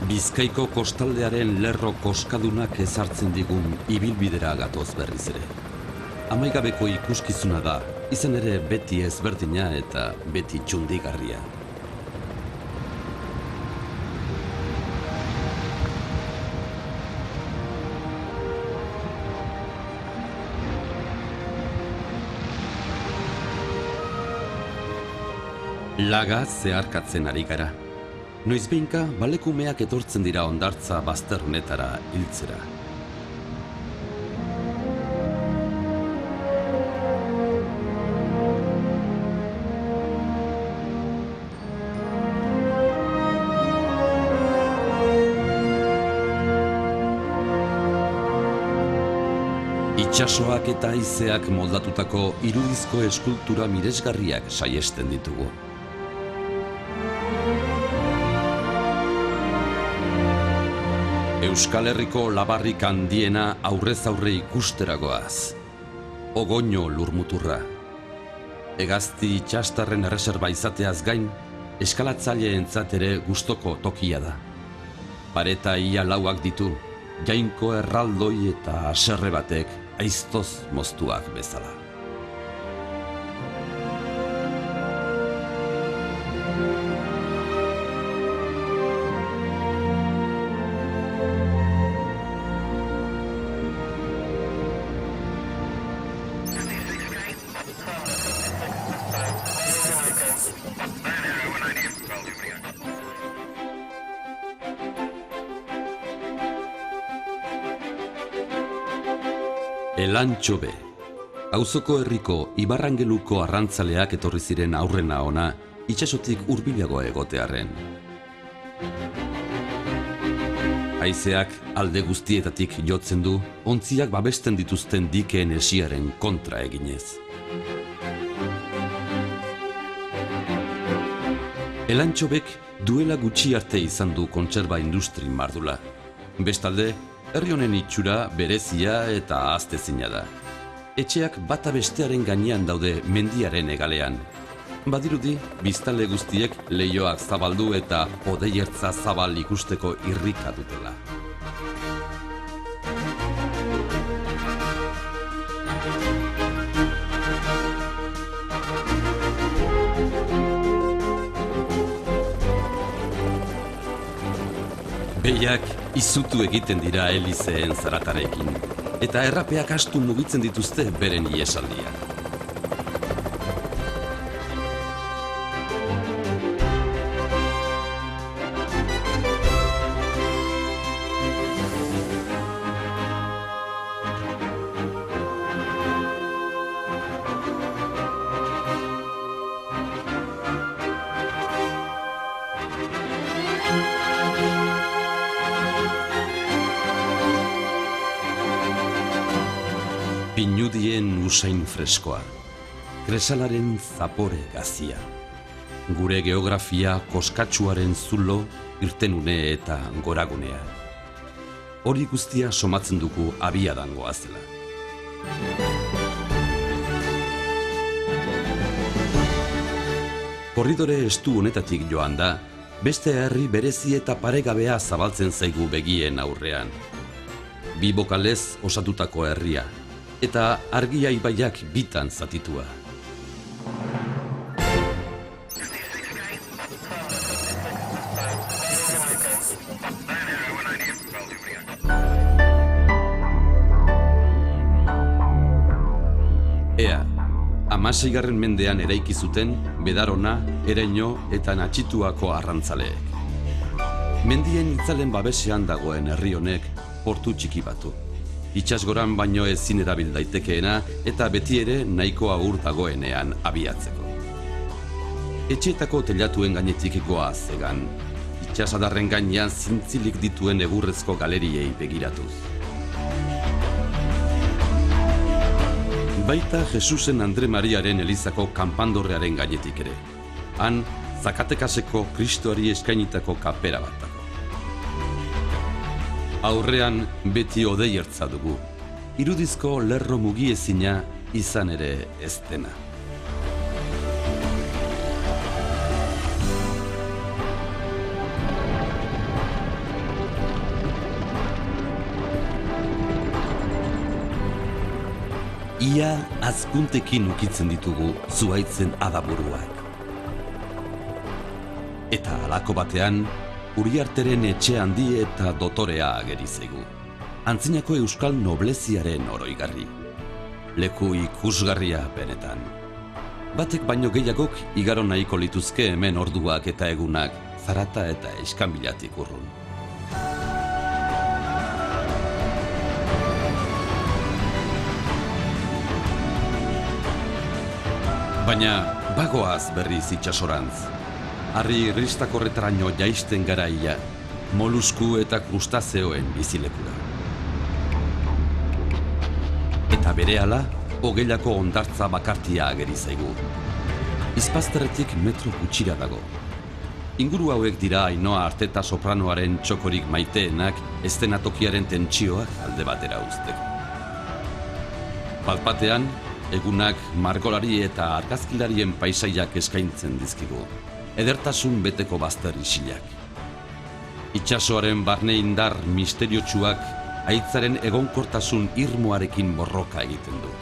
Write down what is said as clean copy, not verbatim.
Bizkaiko kostaldearen lerro koskadunak ezartzen digun ibilbidera gatoz berriz ere. Amaigabeko ikuskizuna da, izan ere beti ezberdina eta beti txundigarria. Laga zeharkatzen ari gara. Noizbehinka balekumeak etortzen dira hondartza bazternetara hiltzera. Itsasoak eta haizeak moldatutako irudizko eskultura miresgarriak saihesten ditugu. Euskal Herriko labarrik handiena aurrez aurre ikusteragoaz. Ogoño lurmuturra. Hegazti itxastarren erreserba izateaz gain, eskalatzaileentzat ere gustoko tokia da. Pareta ia lauak ditu, jainko erraldoi eta haserre batek aiztoz moztuak bezala. Elantxobe. Auzoko herriko Ibarrangeluko arrantzaleak etorri ziren aurrena ona, itsasotik hurbilago egotearren. Haizeak alde guztietatik jotzen du, ontziak babesten dituzten dikeen hesiaren kontra eginez. Elantxobek duela gutxi arte izan du kontserba industri mardula. Bestalde, herri honen itxura berezia eta ahaztezina da. Etxeak bata bestearen gainean daude mendiaren hegalean. Badirudi, biztanle guztiek leihoak zabaldu eta hodeiertza zabal ikusteko irrika dutela. Behiak izutu egiten dira helizeen zaratarekin, eta errapeak astu mugitzen dituzte beren iesaldia. Pinudien usain freskoa, kresalaren zapore gazia. Gure geografia koskatsuaren zulo, irtenune eta goragunea. Hori guztia somatzen dugu abiadan goazela. Korridore estu honetatik joan da, beste herri berezi eta paregabea zabaltzen zaigu begien aurrean. Bi bokalez osatutako herria, eta Argia ibaiak bitan zatitua. Ea, 16. mendean eraiki zuten Bedarona, Ereño eta Natxituako arrantzaleek. Mendien itzalen babesean dagoen herri honek portu txiki batu. Itsasgoran baino ezin erabil daitekeena eta beti ere nahikoa ur dagoenean abiatzeko. Etxeetako telatuen gainetik goaz egan, itsasadarren gainean zintzilik dituen egurrezko galeriei begiratuz. Baita Jesusen Andre Mariaren elizako kanpandorrearen gainetik ere. Han, Zakatekaseko Kristoari eskainitako kapera bat dago. Aurrean beti hodeiertza dugu, irudizko lerro mugiezina izan ere ez dena. ia azkuntekin ukitzen ditugu zuhaitzen adaburuak. Eta halako batean, Uriarteren etxe handi eta dotorea ageri zaigu. Antzinako euskal nobleziaren oroigarri. Leku ikusgarria benetan. Batek baino gehiagok igaro nahiko lituzke hemen orduak eta egunak, zarata eta iskanbilatik urrun. Baina bagoaz berriz itsasorantz. Harri ristakorretaraino jaisten garaia, molusku eta krustazeoen bizilekura. Eta berehala, Ogeilako hondartza bakartia ageri zaigu. Izpazterretik metro gutxira dago. Inguru hauek dira Ainhoa Arteta sopranoaren txokorik maiteenak eszenatokiaren tentsioak alde batera uzteko. Balpatean, egunak margolari eta argazkilarien paisaiak eskaintzen dizkigu. Edertasun beteko bazter isilak. Itsasoaren barne indar misteriotsuak haitzaren egonkortasun irmoarekin borroka egiten du.